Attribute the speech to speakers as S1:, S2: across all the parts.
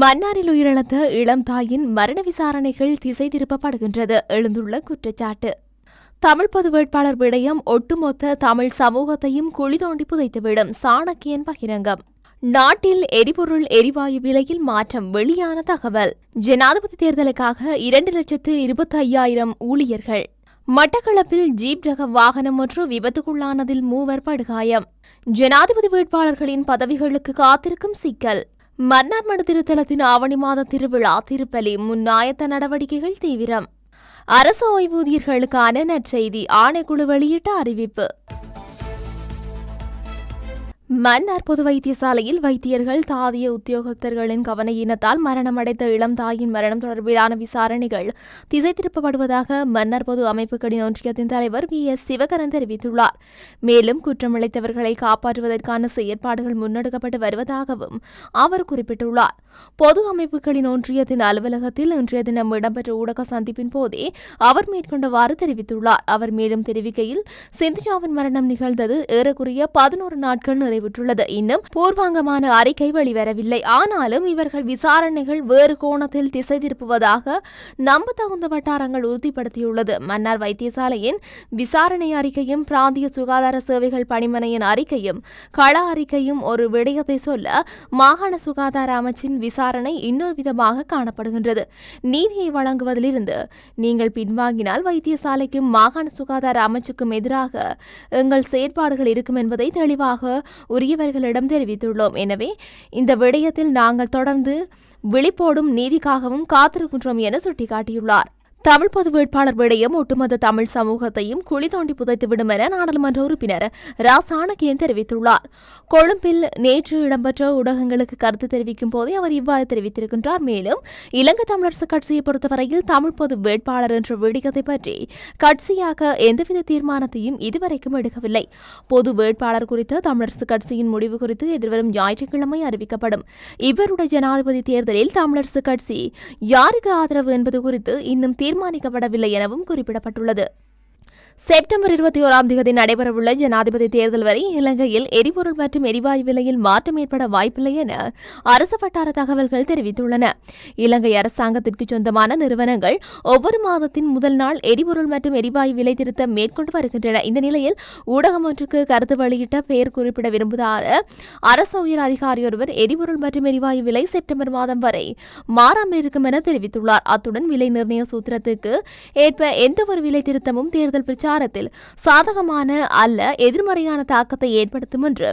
S1: மன்னாரில் உயிரிழந்த இளம் தாயின் மரண விசாரணைகள் திசை திருப்பப்படுகின்றது. எழுந்துள்ள குற்றச்சாட்டு. தமிழ் பொது வேட்பாளர் விடயம் ஒட்டுமொத்த தமிழ் சமூகத்தையும் குழி தோண்டி புதைத்துவிடும். சாணக்கியன் பகிரங்கம். நாட்டில் எரிபொருள் எரிவாயு விலையில் மாற்றம். வெளியான தகவல். ஜனாதிபதி தேர்தலுக்காக 2,25,000 ஊழியர்கள். மட்டக்களப்பில் ஜீப் ரக வாகனம் ஒன்று விபத்துக்குள்ளானதில் 3 படுகாயம். ஜனாதிபதி வேட்பாளர்களின் பதவிகளுக்கு காத்திருக்கும் சிக்கல். மன்னார் மடு திருத்தலத்தின் ஆவணி மாத திருவிழா திருப்பலி. முன்னாயத்த நடவடிக்கைகள் தீவிரம். அரசு ஓய்வூதியர்களுக்கான நற்செய்தி. ஆணைக்குழு வெளியிட்ட அறிவிப்பு. மன்னார் பொது வைத்தியசாலையில் வைத்தியர்கள் தாதிய உத்தியோகத்தர்களின் கவனயீனத்தால் மரணமடைந்த இளம் தாயின் மரணம் தொடர்பிலான விசாரணைகள் திசை திருப்பப்படுவதாக மன்னார் பொது அமைப்புகளின் ஒன்றியத்தின் தலைவர் VS சிவகரன் தெரிவித்துள்ளார். மேலும் குற்றமிழைத்தவர்களை காப்பாற்றுவதற்கான செயற்பாடுகள் முன்னெடுக்கப்பட்டு வருவதாகவும் அவர் குறிப்பிட்டுள்ளார். பொது அமைப்புகளின் ஒன்றியத்தின் அலுவலகத்தில் இன்றைய தினம் இடம்பெற்ற ஊடக சந்திப்பின் போதே அவர் மேற்கொண்டவாறு தெரிவித்துள்ளார். அவர் மேலும் தெரிவிக்கையில், சிந்துஜாவின் மரணம் நிகழ்ந்தது ஏறக்குறைய 11 நாட்கள் நிறைவுற்றுள்ளது. இன்னும் பூர்வாங்கமான அறிக்கை வெளிவரவில்லை. ஆனாலும் இவர்கள் விசாரணைகள் வேறு கோணத்தில் திசை திருப்புவதாக நம்பத்தகுந்த வட்டாரங்கள் உறுதிப்படுத்தியுள்ளது. மன்னார் வைத்தியசாலையின் விசாரணை அறிக்கையும் பிராந்திய சுகாதார சேவைகள் பணிமனையின் அறிக்கையும் கள அறிக்கையும் ஒரு விடயத்தை சொல்ல, மாகாண சுகாதார அமைச்சின் விசாரணை இன்னொரு விதமாக காணப்படுகின்றது. நீதியை வழங்குவதிலிருந்து நீங்கள் பின்வாங்கினால் வைத்தியசாலைக்கும் மாகாண சுகாதார அமைச்சுக்கும் எதிராக எங்கள் செயற்பாடுகள் இருக்கும் என்பதை தெளிவாக உரியவர்களிடம் தெரிவித்துள்ளோம். எனவே இந்த விடயத்தில் நாங்கள் தொடர்ந்து விழிப்போடும் நீதிக்காகவும் காத்திருக்கின்றோம் என சுட்டிக்காட்டியுள்ளார். தமிழ் பொது வேட்பாளர் விடயம் ஒட்டுமொத்த தமிழ் சமூகத்தையும் குழி தோண்டி புதைத்துவிடும் என நாடாளுமன்ற உறுப்பினர் ரா சாணக்கியன் தெரிவித்துள்ளார். கொழும்பில் நேற்று இடம்பெற்ற ஊடகங்களுக்கு கருத்து தெரிவிக்கும் போதே அவர் இவ்வாறு தெரிவித்திருக்கின்றார். மேலும் இலங்கை தமிழரசுக் கட்சியை பொறுத்தவரையில் தமிழ் பொது வேட்பாளர் என்ற விடயத்தை பற்றி கட்சியாக எந்தவித தீர்மானத்தையும் இதுவரைக்கும் எடுக்கவில்லை. பொது வேட்பாளர் குறித்த தமிழரசுக் கட்சியின் முடிவு குறித்து எதிர்வரும் ஞாயிற்றுக்கிழமை அறிவிக்கப்படும். இவருடைய ஜனாதிபதி தேர்தலில் தமிழரசுக் கட்சி யாருக்கு ஆதரவு என்பது குறித்து இன்னும் தீர்மானிக்கப்படவில்லை எனவும் குறிப்பிடப்பட்டுள்ளது. செப்டம்பர் 21 நடைபெறவுள்ள ஜனாதிபதி தேர்தல் வரை இலங்கையில் எரிபொருள் மற்றும் எரிவாயு விலையில் மாற்றம் ஏற்பட வாய்ப்பில்லை என அரசு வட்டார தகவல்கள் தெரிவித்துள்ளன. இலங்கை அரசாங்கத்திற்கு சொந்தமான நிறுவனங்கள் ஒவ்வொரு மாதத்தின் முதல் நாள் எரிபொருள் மற்றும் எரிவாயு விலை திருத்தம் மேற்கொண்டு வருகின்றன. இந்த நிலையில் ஊடகம் ஒன்றுக்கு கருத்து வெளியிட்ட பெயர் குறிப்பிட விரும்புதாத அரசு உயர் அதிகாரி ஒருவர் எரிபொருள் மற்றும் எரிவாயு விலை செப்டம்பர் மாதம் வரை மாறாமல் இருக்கும் என தெரிவித்துள்ளார். அத்துடன் விலை நிர்ணய சூத்திரத்துக்கு ஏற்ப எந்தவொரு விலை திருத்தமும் தேர்தல் பிரச்சாரத்தில் சாதகமான அல்ல எதிர்மறையான தாக்கத்தை ஏற்படுத்தும் என்று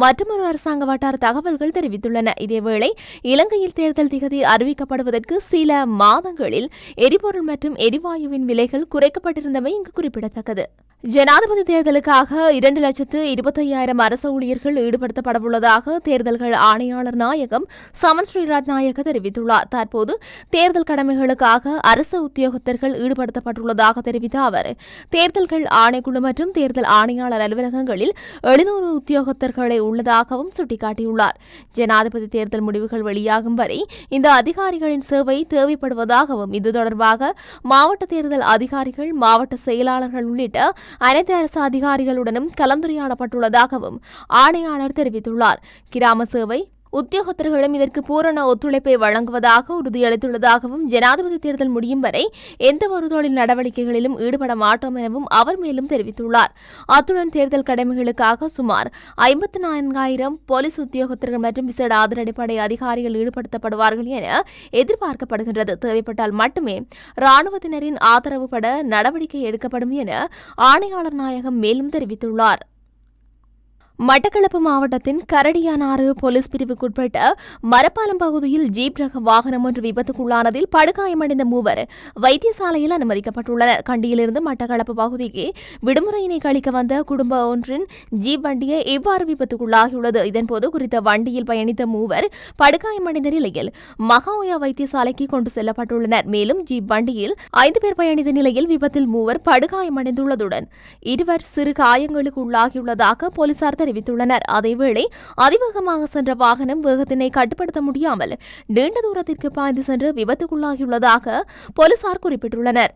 S1: மற்றொரு அரசாங்க வட்டார தகவல்கள் தெரிவித்துள்ளன. இதேவேளை இலங்கையில் தேர்தல் திகதி அறிவிக்கப்படுவதற்கு சில மாதங்களில் எரிபொருள் மற்றும் எரிவாயுவின் விலைகள் குறைக்கப்பட்டிருந்தமை இங்கு குறிப்பிடத்தக்கது. ஜனாதிபதி தேர்தலுக்காக 2,25,000 அரசு ஊழியர்கள் ஈடுபடுத்தப்படவுள்ளதாக தேர்தல்கள் ஆணையாளர் நாயகம் சமன் ஸ்ரீராஜ் நாயக்க தெரிவித்துள்ளார். தற்போது தேர்தல் கடமைகளுக்காக அரசு உத்தியோகத்தர்கள் ஈடுபடுத்தப்பட்டுள்ளதாக தெரிவித்த அவர், தேர்தல்கள் ஆணைக்குழு மற்றும் தேர்தல் ஆணையாளர் அலுவலகங்களில் 700 உத்தியோகத்தர்களை உள்ளதாகவும் சுட்டிக்காட்டியுள்ளார். ஜனாதிபதி தேர்தல் முடிவுகள் வெளியாகும் வரை இந்த அதிகாரிகளின் சேவை தேவைப்படுவதாகவும், இது தொடர்பாக மாவட்ட தேர்தல் அதிகாரிகள், மாவட்ட செயலாளர்கள் உள்ளிட்ட அனைத்து அரசு அதிகாரிகளுடனும் கலந்துரையாடப்பட்டுள்ளதாகவும் ஆணையாளர் தெரிவித்துள்ளார். கிராம சேவை உத்தியோகத்தர்களும் இதற்கு பூரண ஒத்துழைப்பை வழங்குவதாக உறுதியளித்துள்ளதாகவும், ஜனாதிபதி தேர்தல் முடியும் வரை எந்தவொரு தொழில் நடவடிக்கைகளிலும் ஈடுபட மாட்டோம் எனவும் அவர் மேலும் தெரிவித்துள்ளார். அத்துடன் தேர்தல் கடமைகளுக்காக சுமார் 54,000 போலீஸ் உத்தியோகத்தர்கள் மற்றும் விசேட அதிரடிப்படை அதிகாரிகள் ஈடுபடுத்தப்படுவார்கள் என எதிர்பார்க்கப்படுகின்றது. தேவைப்பட்டால் மட்டுமே இராணுவத்தினரின் ஆதரவு பட நடவடிக்கை எடுக்கப்படும் என ஆணையாளர் நாயகம் மேலும் தெரிவித்துள்ளார். மட்டக்களப்பு மாவட்டத்தின் கரடியானாறு போலீஸ் பிரிவுக்குட்பட்ட மரப்பாலம் பகுதியில் ஜீப் ரக வாகனம் ஒன்று விபத்துக்குள்ளானதில் படுகாயமடைந்த 3 வைத்தியசாலையில் அனுமதிக்கப்பட்டுள்ளனர். கண்டியிலிருந்து மட்டக்களப்பு பகுதிக்கு விடுமுறையினை கழிக்க வந்த குடும்ப ஒன்றின் ஜீப் வண்டியை இவ்வாறு விபத்துக்குள்ளாகியுள்ளது. இதன்போது குறித்த வண்டியில் பயணித்த 3 படுகாயமடைந்த நிலையில் மகாஓயா வைத்தியசாலைக்கு கொண்டு செல்லப்பட்டுள்ளனர். மேலும் ஜீப் வண்டியில் 5 பேர் பயணித்த நிலையில் விபத்தில் 3 படுகாயமடைந்துள்ளதுடன் 2 சிறு காயங்களுக்கு உள்ளாகியுள்ளதாக போலீசார் தெரிவித்துள்ளனர். அதேவேளை அதிவேகமாக சென்ற வாகனம் வேகத்தினை கட்டுப்படுத்த முடியாமல் நீண்ட தூரத்திற்கு பாய்ந்து சென்று விபத்துக்குள்ளாகியுள்ளதாக போலீசார் குறிப்பிட்டுள்ளனர்.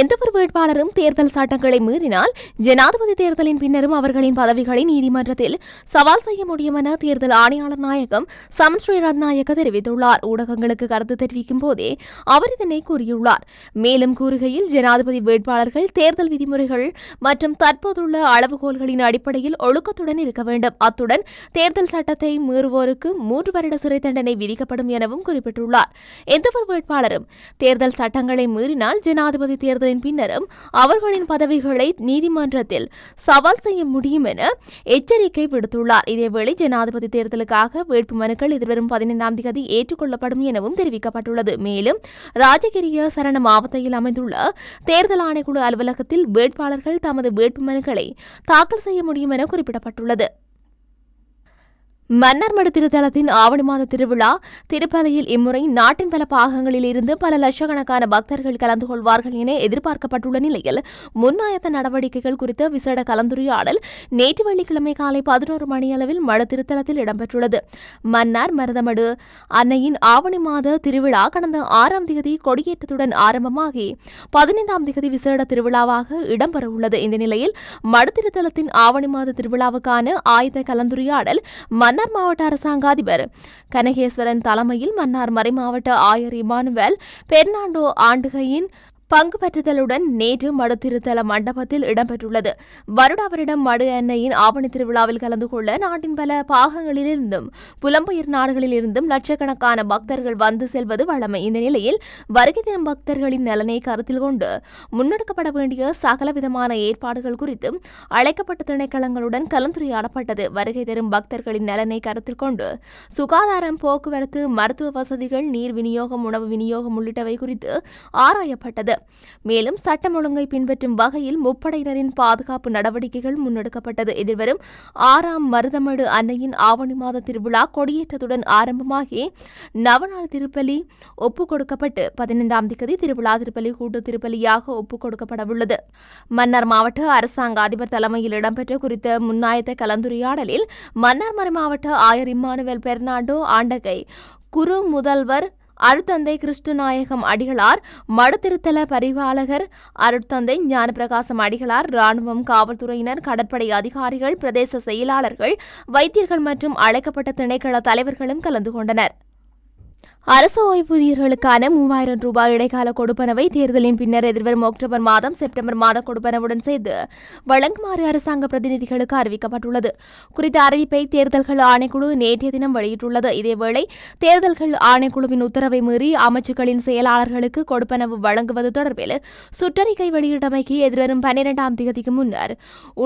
S1: எந்தவொரு வேட்பாளரும் தேர்தல் சட்டங்களை மீறினால் ஜனாதிபதி தேர்தலின் பின்னரும் அவர்களின் பதவிகளை நீதிமன்றத்தில் சவால் செய்ய முடியும் என தேர்தல் ஆணையாளர் நாயகம் சமன் ஸ்ரீ ரத்நாயக்க தெரிவித்துள்ளார். ஊடகங்களுக்கு கருத்து தெரிவிக்கும் போதே அவர் இதனை கூறியுள்ளார். மேலும் கூறுகையில், ஜனாதிபதி வேட்பாளர்கள் தேர்தல் விதிமுறைகள் மற்றும் தற்போதுள்ள அளவுகோல்களின் அடிப்படையில் ஒழுக்கத்துடன் இருக்க வேண்டும். அத்துடன் தேர்தல் சட்டத்தை மீறுவோருக்கு 3 வருட சிறை தண்டனை விதிக்கப்படும் எனவும் குறிப்பிட்டுள்ளார். எந்தவொரு வேட்பாளரும் தேர்தல் சட்டங்களை மீறினால் ஜனாதிபதி தேர்தலின் பின்னரும் அவர்களின் பதவிகளை நீதிமன்றத்தில் சவால் செய்ய முடியும் என எச்சரிக்கை விடுத்துள்ளார். இதேவேளை ஜனாதிபதி தேர்தலுக்காக வேட்பு மனுக்கள் எதிர்வரும் 15ஆம் தேதி ஏற்றுக்கொள்ளப்படும் எனவும் தெரிவிக்கப்பட்டுள்ளது. மேலும் ராஜகிரிய சரண மாவட்டத்தில் அமைந்துள்ள தேர்தல் ஆணைக்குழு அலுவலகத்தில் வேட்பாளர்கள் தமது வேட்பு மனுக்களை தாக்கல் செய்ய முடியும் என குறிப்பிடப்பட்டுள்ளது. மன்னார்மடு திருத்தலத்தின் ஆவணி மாத திருவிழா திருப்பலியில் இம்முறை நாட்டின் பல பாகங்களில் இருந்து பல லட்சக்கணக்கான பக்தர்கள் கலந்து கொள்வார்கள் என எதிர்பார்க்கப்பட்டுள்ள நிலையில் முன்னாயத்த நடவடிக்கைகள் குறித்த விசேட கலந்துரையாடல் நேற்று வெள்ளிக்கிழமை காலை 11 மணியளவில் மடு திருத்தலத்தில் இடம்பெற்றுள்ளது. மன்னார் மருதமடு அன்னையின் ஆவணி மாத திருவிழா கடந்த 6ஆம் தேதி கொடியேற்றத்துடன் ஆரம்பமாகி 15ஆம் தேதி விசேட திருவிழாவாக இடம்பெறவுள்ளது. இந்த நிலையில் மடு திருத்தலத்தின் ஆவணி மாத திருவிழாவுக்கான ஆயுத கலந்துரையாடல் மன்னார் மாவட்ட அரசாங்க அதிபர் கனகேஸ்வரன் தலைமையில் மன்னார் மறைமாவட்ட ஆயர் இமானுவேல் பெர்னாண்டோ ஆண்டுகையின் பங்கு பெற்றுதலுடன் நேற்று மடு திருத்தல மண்டபத்தில் இடம்பெற்றுள்ளது. வருடா வருடம் மடு அன்னையின் ஆவணி திருவிழாவில் கலந்து கொள்ள நாட்டின் பல பாகங்களிலிருந்தும் புலம்பெயர் நாடுகளில் இருந்தும் லட்சக்கணக்கான பக்தர்கள் வந்து செல்வது வழமை. இந்த நிலையில் வருகை தரும் பக்தர்களின் நலனை கருத்தில் கொண்டு முன்னெடுக்கப்பட வேண்டிய சகலவிதமான ஏற்பாடுகள் குறித்து அழைக்கப்பட்ட திணைக்களங்களுடன் கலந்துரையாடப்பட்டது. வருகை தரும் பக்தர்களின் நலனை கருத்தில் கொண்டு சுகாதாரம், போக்குவரத்து, மருத்துவ வசதிகள், நீர் விநியோகம், உணவு விநியோகம் உள்ளிட்டவை குறித்து ஆராயப்பட்டது. மேலும் சட்டம் ஒழுங்கை பின்பற்றும் வகையில் முப்படையினரின் பாதுகாப்பு நடவடிக்கைகள் முன்னெடுக்கப்பட்டது. எதிர்வரும் 6ஆம் மருதமடு அன்னையின் ஆவணி மாத திருவிழா கொடியேற்றத்துடன் ஆரம்பமாகி நவநாள் திருப்பலி ஒப்புக் கொடுக்கப்பட்டு 15ஆம் தேதி திருவிழா திருப்பலி கூட்டு திருப்பலியாக ஒப்புக் கொடுக்கப்படவுள்ளது. மன்னார் மாவட்ட அரசாங்க அதிபர் தலைமையில் இடம்பெற்ற குறித்த முன்னாயத்த கலந்துரையாடலில் மன்னார் மறை மாவட்ட ஆயர் இம்மானுவேல் பெர்னாண்டோ ஆண்டகை, குரு முதல்வர் அருட்தந்தை கிருஷ்ணநாயகம் அடிகளார், மடுத்திருத்தல பரிபாலகர் அருட்தந்தை ஞானப்பிரகாசம் அடிகளார், இராணுவம், காவல்துறையினர், கடற்படை அதிகாரிகள், பிரதேச செயலாளர்கள், வைத்தியர்கள் மற்றும் அழைக்கப்பட்ட திணைக்கள தலைவர்களும் கலந்து கொண்டனர். அரசு ஓய்வூதியர்களுக்கான 3000 ரூபாய் இடைக்கால கொடுப்பனவை தேர்தலின் பின்னர் எதிர்வரும் அக்டோபர் மாதம், செப்டம்பர் மாத கொடுப்பனவுடன் சேர்த்து வழங்குமாறு அரசாங்க பிரதிநிதிகளுக்கு அறிவிக்கப்பட்டுள்ளது. குறித்த அறிவிப்பை தேர்தல்கள் ஆணைக்குழு நேற்றைய தினம் வெளியிட்டுள்ளது. இதேவேளை தேர்தல்கள் ஆணைக்குழுவின் உத்தரவை மீறி அமைச்சுக்களின் செயலாளர்களுக்கு கொடுப்பனவு வழங்குவது தொடர்பில் சுற்றறிக்கை வெளியிட்டமைக்கு எதிர்வரும் 12ஆம் தேதிக்கு முன்னர்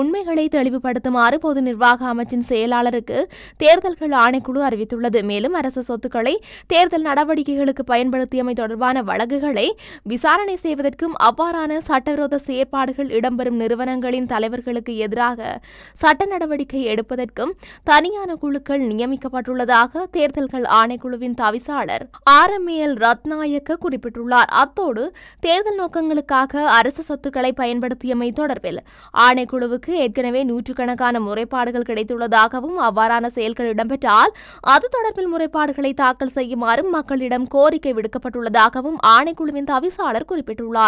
S1: உண்மைகளை தெளிவுபடுத்துமாறு பொது நிர்வாக அமைச்சின் செயலாளருக்கு தேர்தல்கள் ஆணைக்குழு அறிவித்துள்ளது. மேலும் அரசு சொத்துக்களை தேர்தல் நடவடிக்கைகளுக்கு பயன்படுத்தியமை தொடர்பான வழக்குகளை விசாரணை செய்வதற்கும் அவ்வாறான சட்டவிரோத செயற்பாடுகள் இடம்பெறும் நிறுவனங்களின் தலைவர்களுக்கு எதிராக சட்ட நடவடிக்கை எடுப்பதற்கும் தனியான குழுக்கள் நியமிக்கப்பட்டுள்ளதாக தேர்தல்கள் ஆணைக்குழுவின் தவிசாளர் RML ரத்நாயக்க குறிப்பிட்டுள்ளார். அத்தோடு தேர்தல் நோக்கங்களுக்காக அரசு சொத்துக்களை பயன்படுத்தியமை தொடர்பில் ஆணைக்குழுவுக்கு ஏற்கனவே நூற்றுக்கணக்கான முறைப்பாடுகள் கிடைத்துள்ளதாகவும் அவ்வாறான செயல்கள் இடம்பெற்றால் அது தொடர்பில் முறைப்பாடுகளை தாக்கல் செய்யுமாறும் மக்களிடம் கோரிக்கை விடுக்கப்பட்டுள்ளதாகவும் ஆணைக்குழுவின் தவிசாளர் குறிப்பிட்டுள்ளார்.